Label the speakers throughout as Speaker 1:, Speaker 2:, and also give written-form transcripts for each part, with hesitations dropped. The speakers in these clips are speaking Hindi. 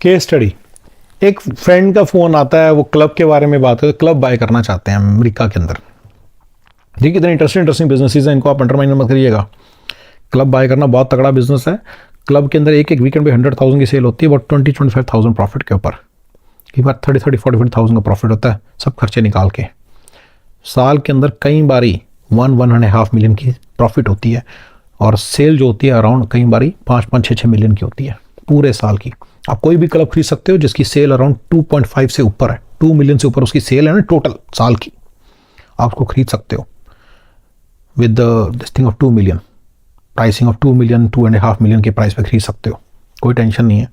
Speaker 1: केस स्टडी, एक फ्रेंड का फ़ोन आता है, वो क्लब के बारे में बात करते हैं, क्लब बाय करना चाहते हैं अमेरिका के अंदर। देखिए कितने इंटरेस्टिंग बिजनेसेस हैं, इनको आप अंडरमाइन मत करिएगा। क्लब बाय करना बहुत तगड़ा बिजनेस है। क्लब के अंदर एक एक वीकेंड पे 100,000 की सेल होती है, बट 20-25,000 प्रॉफिट के ऊपर, कई बार 30-40,000 का प्रॉफिट होता है, सब खर्चे निकाल के। साल के अंदर कई बारी 1-1.5 मिलियन की प्रॉफिट होती है, और सेल जो होती है अराउंड कई बारी 5-6 मिलियन की होती है पूरे साल की। आप कोई भी क्लब खरीद सकते हो जिसकी सेल अराउंड 2.5 से ऊपर है, 2 मिलियन से ऊपर उसकी सेल है ना टोटल साल की, आप उसको खरीद सकते हो with this thing of 2 million, pricing of 2 million 2.5 million के प्राइस पे खरीद सकते हो, कोई टेंशन नहीं है।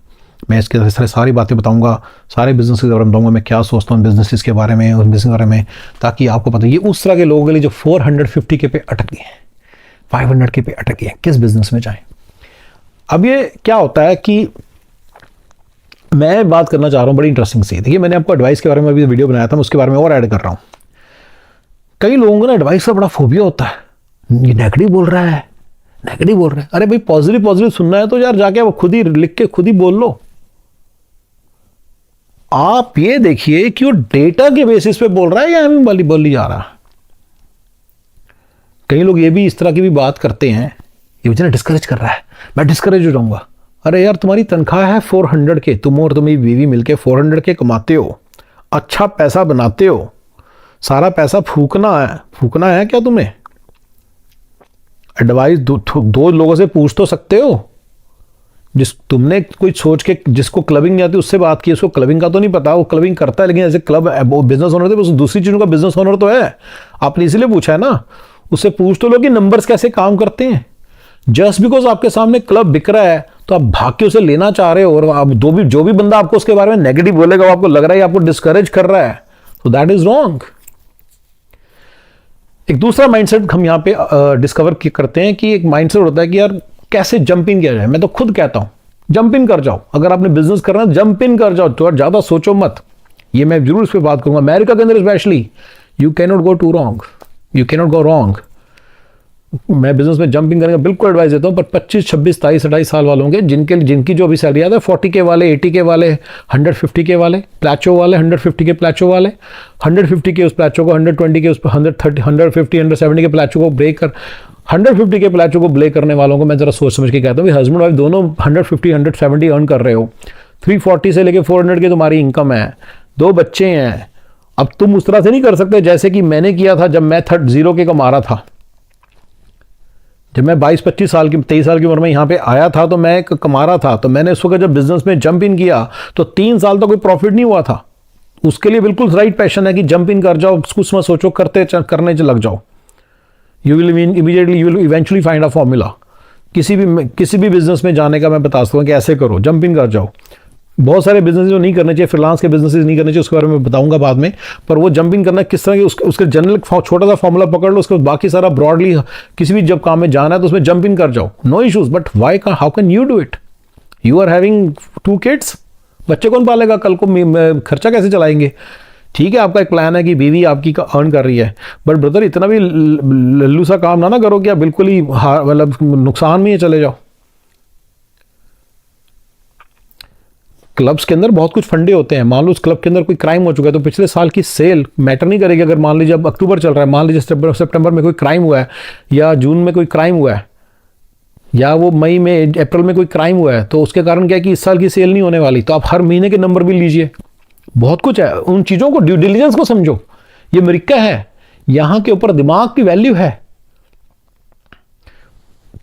Speaker 1: मैं इसके तरह सारी बातें बताऊंगा, सारे बिजनेस के बारे में बताऊंगा, मैं क्या सोचता हूँ बिजनेस के बारे में, उस बिजनेस के बारे में, ताकि आपको पता। ये उस तरह के लोगों के लिए जो 450 के पे अटक गए हैं, 500 के पे अटक गए हैं, किस बिजनेस में जाएं। अब ये क्या होता है कि मैं बात करना चाह रहा हूँ बड़ी इंटरेस्टिंग सी। देखिए मैंने आपको एडवाइस के बारे में अभी वीडियो बनाया था, मैं उसके बारे में और ऐड कर रहा हूँ। कई लोगों को ना एडवाइस का बड़ा फोबिया होता है, ये नेगेटिव बोल रहा है, नेगेटिव बोल रहा है। अरे भाई पॉजिटिव सुनना है तो यार जाके वो खुद ही लिख के खुद ही बोल लो। आप ये देखिए कि वो डेटा के बेसिस पे बोल रहा है या हमें बोली जा रहा है। कई लोग ये भी इस तरह की भी बात करते हैं, ये मुझे ना डिस्करेज कर रहा है, मैं डिस्करेज हो जाऊंगा। अरे यार तुम्हारी तनख्वाह है 400 के, तुम और तुम्हारी बीवी मिलके 400 के कमाते हो, अच्छा पैसा बनाते हो, सारा पैसा फूकना है क्या तुम्हें? एडवाइस दो लोगों से पूछ तो सकते हो। तुमने कोई सोच के, जिसको क्लबिंग नहीं आती उससे बात की, उसको क्लबिंग का तो नहीं पता, वो क्लबिंग करता है लेकिन ऐसे क्लब बिजनेस ओनर थे, दूसरी चीजों का बिजनेस ओनर तो है। आपने इसीलिए पूछा है ना, उससे पूछ तो लो कि नंबर्स कैसे काम करते हैं। जस्ट बिकॉज आपके सामने क्लब बिक रहा है तो आप भाग के उसे लेना चाह रहे हो, और आप जो भी बंदा आपको उसके बारे में नेगेटिव बोलेगा, आपको लग रहा है आपको डिस्करेज कर रहा है, तो दैट इज रॉन्ग। एक दूसरा माइंडसेट हम यहां पे डिस्कवर करते हैं कि एक माइंडसेट होता है कि यार कैसे जंप इन किया जाए। मैं तो खुद कहता हूं जंप इन कर जाओ, अगर आपने बिजनेस करना है जंप इन कर जाओ, तो ज्यादा सोचो मत। ये मैं जरूर इस पर बात करूंगा। अमेरिका के अंदर specially you can not go to wrong, you can not go wrong. मैं बिजनेस में जंपिंग करने का बिल्कुल एडवाइस देता हूं, पर 25, 26, 27, 28 साल वालों के जिनकी जो अभी सैलरी आता है 40 के वाले, 80 के वाले, 150 के वाले, प्लाचो वाले, 150 के प्लाचो वाले, 150 के उस प्लाचो को 120 के उस 130, 150, 170 के प्लाचो को ब्रेक कर 150 के प्लाचो को ब्रेक करने वालों को मैं जरा सोच समझ के कहता हूँ, हस्बैंड वाइफ दोनों 150, 170 अर्न कर रहे हो, 340 से लेके 400 की तुम्हारी इनकम है, 2 बच्चे हैं। अब तुम उस तरह से नहीं कर सकते जैसे कि मैंने किया था जब मैं 0 के कमा रहा था। जब मैं 22-25 साल की 23 साल की उम्र में यहाँ पे आया था तो मैं कमा रहा था, तो मैंने उस वक्त जब बिजनेस में जंप इन किया तो 3 साल तक कोई प्रॉफिट नहीं हुआ था। उसके लिए बिल्कुल राइट पैशन है कि जंप इन कर जाओ, कुछ मत सोचो, करने लग जाओ। You will eventually find a formula. किसी भी बिजनेस में जाने का मैं बता सकता हूँ कि ऐसे करो, जंप इन कर जाओ। बहुत सारे बिजनेस जो नहीं करने चाहिए, फ्रीलांस के बिजनेसेस नहीं करने चाहिए, उसके बारे में बताऊंगा बाद में। पर वो जंपिंग करना किस तरह की, उसके जनरल छोटा सा फॉर्मूला पकड़ लो, उसके बाद बाकी सारा ब्रॉडली किसी भी जब काम में जाना है तो उसमें जंप इन कर जाओ, no issues. But why how can you do it? You are having 2 kids, बच्चे कौन पालेगा कल को, खर्चा कैसे चलाएंगे? ठीक है आपका एक प्लान है कि बीवी आपकी अर्न कर रही है, बट ब्रदर इतना भी लल्लू सा काम ना करो कि आप बिल्कुल ही मतलब नुकसान में चले जाओ। क्लब्स के अंदर बहुत कुछ फंडे होते हैं। मान लो उस क्लब के अंदर कोई क्राइम हो चुका है तो पिछले साल की सेल मैटर नहीं करेगी। अगर मान लीजिए अब अक्टूबर चल रहा है, मान लीजिए सितंबर में कोई क्राइम हुआ है, या जून में कोई क्राइम हुआ है, या वो मई में अप्रैल में कोई क्राइम हुआ है, तो उसके कारण क्या है कि इस साल की सेल नहीं होने वाली। तो आप हर महीने के नंबर भी लीजिए, बहुत कुछ है। उन चीज़ों को, ड्यू डिलिजेंस को समझो। ये अमेरिका है, यहाँ के ऊपर दिमाग की वैल्यू है।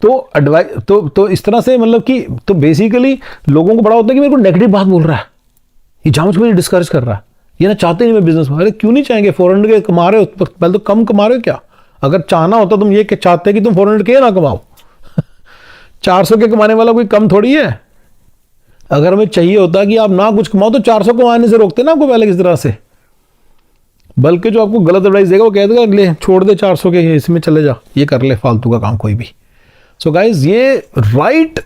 Speaker 1: तो एडवाइस तो इस तरह से मतलब कि तो बेसिकली लोगों को बड़ा होता है कि मेरे को नेगेटिव बात बोल रहा है, ये जानबूझ के मुझे डिस्करेज कर रहा है, ये ना चाहते नहीं मैं बिजनेस में। अरे क्यों नहीं चाहेंगे? 400 के कमा रहे हो, पहले तो कम कमा रहे हो क्या? अगर चाहना होता तुम ये चाहते कि तुम 400 के ना कमाओ 400 के कमाने वाला कोई कम थोड़ी है। अगर हमें चाहिए होता कि आप ना कुछ कमाओ तो 400 कमाने से रोकते ना आपको पहले किस तरह से। बल्कि जो आपको गलत एडवाइस देगा वो कह देगा ले छोड़ दे 400 के, इसमें चले जा, ये कर ले फालतू का काम कोई भी। सो गाइज ये राइट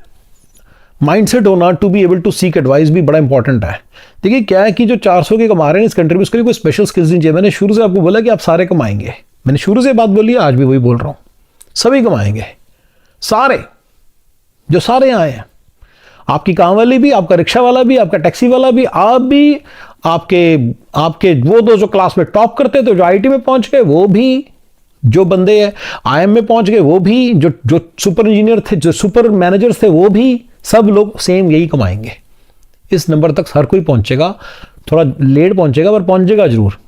Speaker 1: माइंडसेट होना to be able to seek advice भी बड़ा इंपॉर्टेंट है। देखिए क्या है कि जो 400 के कमा रहे हैं इस कंट्री में, उसके लिए कोई स्पेशल स्किल्स नहीं चाहिए। मैंने शुरू से आपको बोला कि आप सारे कमाएंगे, मैंने शुरू से बात बोली है, आज भी वही बोल रहा हूं, सभी कमाएंगे, सारे जो सारे आए हैं। आपकी काम वाली भी, आपका रिक्शा वाला भी, आपका टैक्सी वाला भी, आप भी, आपके वो दो जो क्लास में टॉप करते थे, जो आईटी में पहुंच गए वो भी, जो बंदे आईएम में पहुंच गए वो भी, जो सुपर इंजीनियर थे, जो सुपर मैनेजर्स थे वो भी, सब लोग सेम यही कमाएंगे। इस नंबर तक हर कोई पहुंचेगा, थोड़ा लेट पहुंचेगा पर पहुंचेगा जरूर।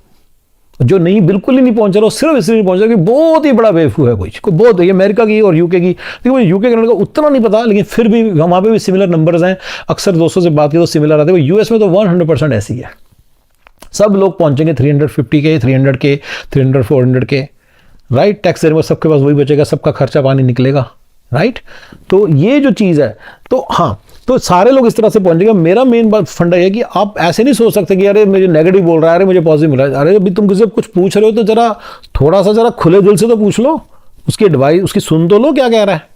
Speaker 1: जो नहीं, बिल्कुल ही नहीं पहुंच रहा, सिर्फ इसलिए नहीं पहुंच रहा कि बहुत ही बड़ा बेवकूफ़ है कोई बहुत, ये अमेरिका की और यूके की, लेकिन मुझे यूके कनाडा का उतना नहीं पता, लेकिन फिर भी वहाँ पे भी सिमिलर नंबर्स हैं। अक्सर दोस्तों से बात की तो सिमिलर आते हैं। यूएस में तो 100% ऐसी है, सब लोग पहुंचेंगे 350 के, 300 के, 300, 400 के, राइट। टैक्स देने में सबके पास वही बचेगा, सबका खर्चा पानी निकलेगा, राइट। तो ये जो चीज़ है, तो हाँ, तो सारे लोग इस तरह से पहुंचेंगे। मेरा मेन बात फंडा है कि आप ऐसे नहीं सोच सकते कि अरे मुझे नेगेटिव बोल रहा है, अरे मुझे पॉजिटिव मिल रहा है। अरे अभी तुम किसी से कुछ पूछ रहे हो तो जरा थोड़ा सा जरा खुले दिल से तो पूछ लो, उसकी एडवाइस उसकी सुन तो लो क्या कह रहा है।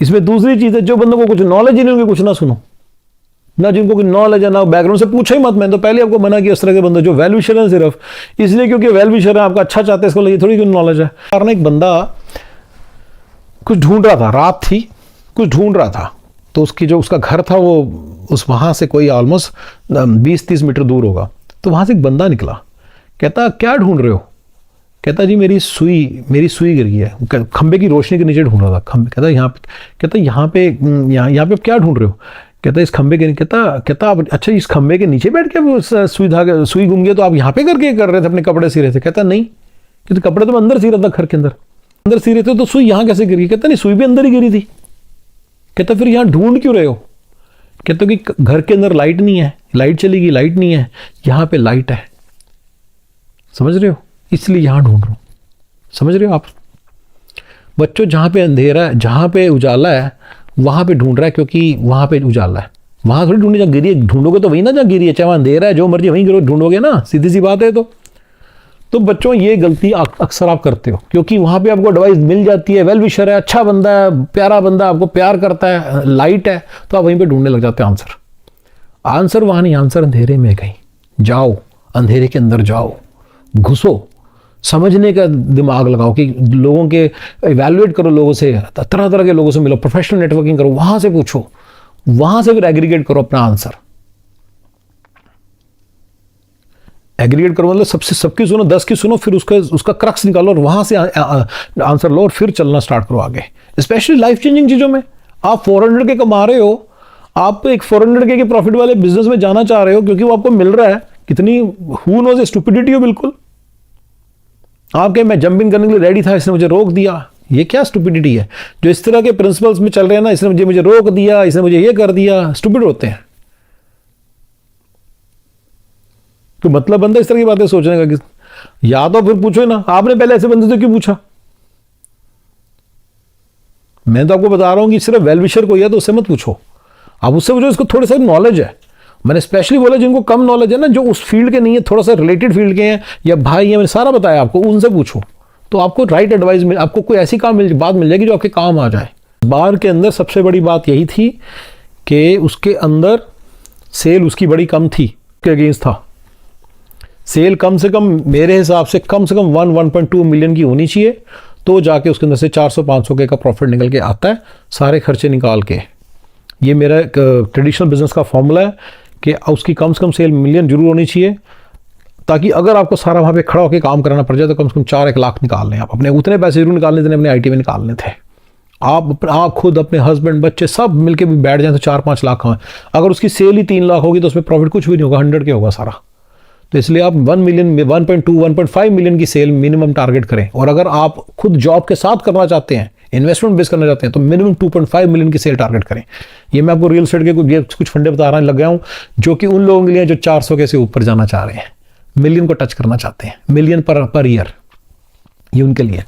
Speaker 1: इसमें दूसरी चीज़ है, जो बंदों को कुछ नॉलेज ही नहीं होगी कुछ ना सुनो, ना जिनको कुछ नॉलेज है ना बैकग्राउंड से पूछो ही मत। मैं तो पहले आपको मना किया इस तरह के बंदे जो वेल विशर है, सिर्फ इसलिए क्योंकि वेल विशर है, आपका अच्छा चाहते हैं, इसको ये थोड़ी कोई नॉलेज है। कारण एक बंदा कुछ ढूंढ रहा था, रात थी, कुछ ढूंढ रहा था, तो उसकी जो उसका घर था वो उस वहाँ से कोई ऑलमोस्ट 20-30 मीटर दूर होगा। तो वहाँ से एक बंदा निकला, कहता क्या ढूंढ रहे हो? कहता जी मेरी सुई गिर गई है, खंबे की रोशनी के नीचे ढूंढ रहा था खंबे। कहता यहाँ पे आप क्या ढूंढ रहे हो? कहता इस खंबे के, कहता आप अच्छा इस खंबे के नीचे बैठ के सुई घूम गई तो आप यहाँ पे करके कर रहे थे, अपने कपड़े सी रहे थे? कहता नहीं, क्योंकि कपड़े तो मैं अंदर सी रहा था, घर के अंदर सी रहे थे, तो सुई यहाँ कैसे गिर गई? कहता नहीं, सुई भी अंदर ही गिरी थी। कहता फिर यहाँ ढूंढ क्यों रहे हो? कहते कि घर के अंदर लाइट नहीं है, लाइट चली गई, लाइट नहीं है, यहाँ पे लाइट है, समझ रहे हो, इसलिए यहाँ ढूंढ रहा हूँ। समझ रहे हो आप बच्चों? जहाँ पे अंधेरा है, जहाँ पे उजाला है, वहाँ पे ढूंढ रहा है, क्योंकि वहाँ पे उजाला है। वहाँ थोड़ी ढूंढे जहाँ गिरी है, ढूंढोगे तो वही ना जहाँ गिरी है, चाहे वहाँ अंधेरा है, जो मर्जी वहीं ढूंढोगे ना, सीधी सी बात है। तो बच्चों ये गलती अक्सर आप करते हो, क्योंकि वहाँ पे आपको एडवाइस मिल जाती है, वेल विशर है, अच्छा बंदा है, प्यारा बंदा, आपको प्यार करता है, लाइट है, तो आप वहीं पे ढूंढने लग जाते हैं आंसर वहाँ नहीं, आंसर अंधेरे में। कहीं जाओ, अंधेरे के अंदर जाओ, घुसो, समझने का दिमाग लगाओ, कि लोगों के इवैल्यूएट करो, लोगों से तरह तरह के लोगों से मिलो, प्रोफेशनल नेटवर्किंग करो, वहाँ से पूछो, वहाँ से फिर एग्रीगेट करो अपना आंसर। एग्रीगेट करो मतलब सबकी सुनो, 10 की सुनो, फिर उसका क्रक्स निकालो और वहां से आंसर लो और फिर चलना स्टार्ट करो आगे। स्पेशली लाइफ चेंजिंग चीज़ों में आप 400 के कमा रहे हो, आप एक 400 के प्रॉफिट वाले बिजनेस में जाना चाह रहे हो, क्योंकि वो आपको मिल रहा है, कितनी हु नोज स्टुपिडिटी हो बिल्कुल। आपके मैं जंपिंग करने के लिए रेडी था, इसने मुझे रोक दिया, ये क्या स्टुपिडिटी है? जो इस तरह के प्रिंसिपल्स में चल रहे हैं ना, इसने मुझे रोक दिया, इसने मुझे ये कर दिया, स्टुपिड होते हैं। तो मतलब बंदा इस तरह की बातें सोचने का कि या तो फिर पूछो ना, आपने पहले ऐसे बंदे से क्यों पूछा? मैं तो आपको बता रहा हूं कि सिर्फ वेल विशर को या तो उससे मत पूछो, आप उससे पूछो इसको थोड़ी सा नॉलेज है। मैंने स्पेशली बोला जिनको कम नॉलेज है ना, जो उस फील्ड के नहीं है, थोड़ा सा रिलेटेड फील्ड के हैं या भाई है, मैंने सारा बताया आपको, उनसे पूछो, तो आपको राइट एडवाइस मिल, आपको कोई ऐसी बात मिल जाएगी जो आपके काम आ जाए। बार के अंदर सबसे बड़ी बात यही थी कि उसके अंदर सेल उसकी बड़ी कम थी, के अगेंस्ट था। सेल कम से कम मेरे हिसाब से कम 1.2 मिलियन की होनी चाहिए, तो जाके उसके अंदर से 400-500 के का प्रॉफिट निकल के आता है, सारे खर्चे निकाल के। ये मेरा ट्रेडिशनल बिजनेस का फॉर्मूला है कि उसकी कम से कम सेल मिलियन जरूर होनी चाहिए, ताकि अगर आपको सारा वहाँ पे खड़ा होकर काम कराना पड़ जाए तो कम से कम 4-1 लाख निकाल लें आप। अपने उतने पैसे जरूर निकालने थे, अपने आईटी में निकालने थे। आप खुद, अपने हस्बैंड, बच्चे सब मिलके भी बैठ जाए तो 4-5 लाख हैं। अगर उसकी सेल ही 3 लाख होगी तो उसमें प्रॉफिट कुछ भी नहीं होगा, 100 के होगा सारा। तो इसलिए आप 1 मिलियन, 1.2, 1.5 मिलियन की सेल मिनिमम टारगेट करें। और अगर आप खुद जॉब के साथ करना चाहते हैं, इन्वेस्टमेंट बेस करना चाहते हैं, तो मिनिमम 2.5 मिलियन की सेल टारगेट करें। ये मैं आपको रियल एस्टेट के कुछ फंडे बता रहा लग गया हूँ, जो कि उन लोगों के लिए जो 400 के से ऊपर जाना चाह रहे हैं, मिलियन को टच करना चाहते हैं, मिलियन पर ईयर, ये उनके लिए।